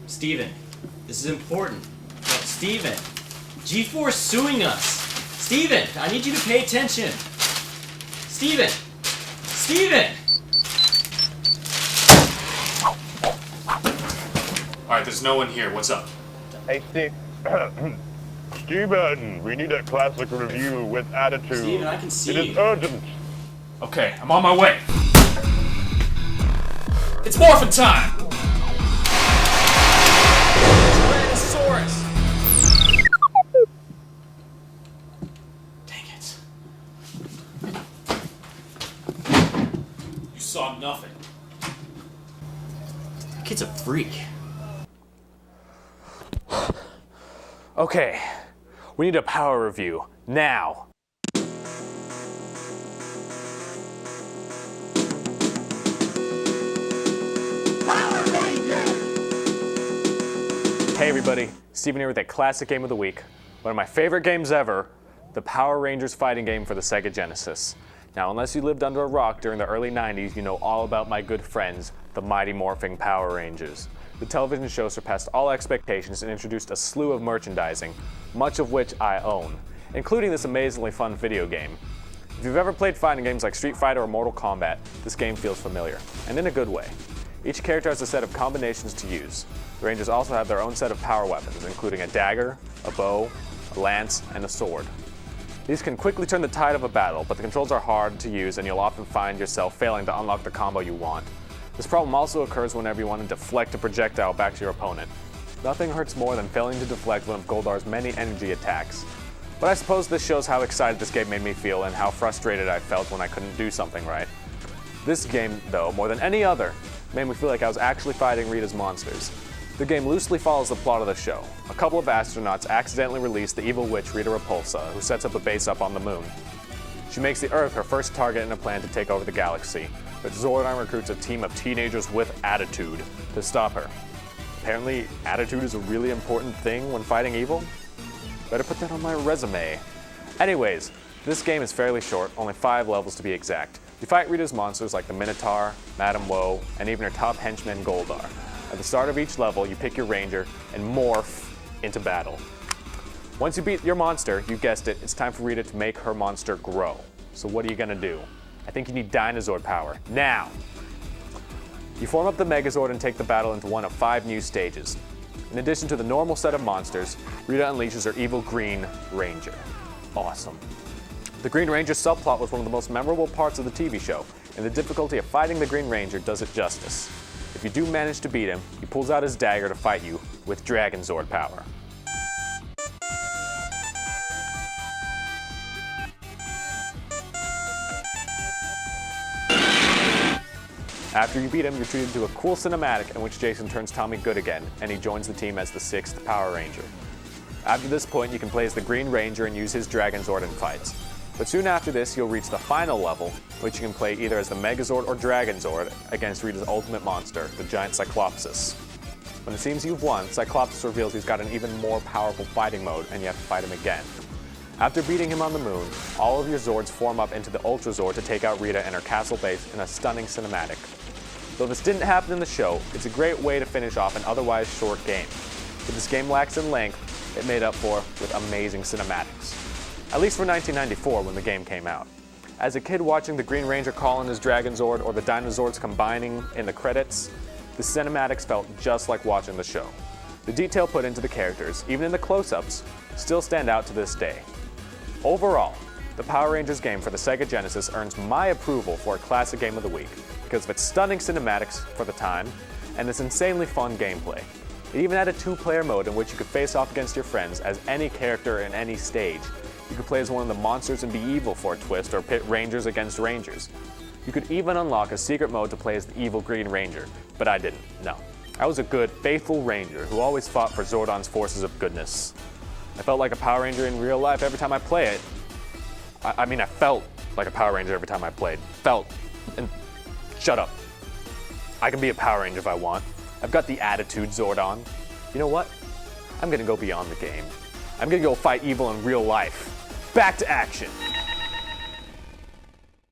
Steven, this is important. No, Steven, G4 is suing us. Steven, I need you to pay attention. Steven! Steven! Alright, there's no one here. What's up? Hey, Steve. Steven, we need a classic review with attitude. Steven, I can see you. It is urgent. Okay, I'm on my way. It's morphin' time! Tyrannosaurus! Dang it. You saw nothing. That kid's a freak. Okay, we need a power review, now. Hey everybody, Steven here with a classic game of the week. One of my favorite games ever, the Power Rangers fighting game for the Sega Genesis. Now, unless you lived under a rock during the early 90s, you know all about my good friends, the Mighty Morphin Power Rangers. The television show surpassed all expectations and introduced a slew of merchandising, much of which I own, including this amazingly fun video game. If you've ever played fighting games like Street Fighter or Mortal Kombat, this game feels familiar, and in a good way. Each character has a set of combinations to use. The Rangers also have their own set of power weapons, including a dagger, a bow, a lance, and a sword. These can quickly turn the tide of a battle, but the controls are hard to use and you'll often find yourself failing to unlock the combo you want. This problem also occurs whenever you want to deflect a projectile back to your opponent. Nothing hurts more than failing to deflect one of Goldar's many energy attacks. But I suppose this shows how excited this game made me feel and how frustrated I felt when I couldn't do something right. This game, though, more than any other, made me feel like I was actually fighting Rita's monsters. The game loosely follows the plot of the show. A couple of astronauts accidentally release the evil witch Rita Repulsa, who sets up a base up on the moon. She makes the Earth her first target in a plan to take over the galaxy, but Zordon recruits a team of teenagers with attitude to stop her. Apparently, attitude is a really important thing when fighting evil? Better put that on my resume. Anyways, this game is fairly short, only 5 levels to be exact. You fight Rita's monsters like the Minotaur, Madame Woe, and even her top henchman Goldar. At the start of each level, you pick your ranger and morph into battle. Once you beat your monster, you guessed it, it's time for Rita to make her monster grow. So what are you gonna do? I think you need Dinosaur power, now! You form up the Megazord and take the battle into one of 5 new stages. In addition to the normal set of monsters, Rita unleashes her evil Green Ranger. Awesome. The Green Ranger subplot was one of the most memorable parts of the TV show, and the difficulty of fighting the Green Ranger does it justice. If you do manage to beat him, he pulls out his dagger to fight you with Dragon Zord power. After you beat him, you're treated to a cool cinematic in which Jason turns Tommy good again, and he joins the team as the 6th Power Ranger. After this point, you can play as the Green Ranger and use his Dragon Zord in fights. But soon after this, you'll reach the final level, which you can play either as the Megazord or Dragon Zord against Rita's ultimate monster, the giant Cyclopsis. When it seems you've won, Cyclopsis reveals he's got an even more powerful fighting mode, and you have to fight him again. After beating him on the moon, all of your Zords form up into the Ultra Zord to take out Rita and her castle base in a stunning cinematic. Though this didn't happen in the show, it's a great way to finish off an otherwise short game. If this game lacks in length, it made up for with amazing cinematics. At least for 1994 when the game came out. As a kid watching the Green Ranger call in his Dragon Zord or the Dinozords combining in the credits, the cinematics felt just like watching the show. The detail put into the characters, even in the close-ups, still stand out to this day. Overall, the Power Rangers game for the Sega Genesis earns my approval for a classic game of the week because of its stunning cinematics for the time and its insanely fun gameplay. It even had a 2-player mode in which you could face off against your friends as any character in any stage. You could play as one of the monsters and be evil for a twist, or pit Rangers against Rangers. You could even unlock a secret mode to play as the evil Green Ranger, but I didn't, no. I was a good, faithful Ranger who always fought for Zordon's forces of goodness. I felt like a Power Ranger in real life every time I play it. I felt like a Power Ranger every time I played. Felt, and shut up. I can be a Power Ranger if I want. I've got the attitude Zordon. You know what? I'm gonna go beyond the game. I'm gonna go fight evil in real life. Back to action.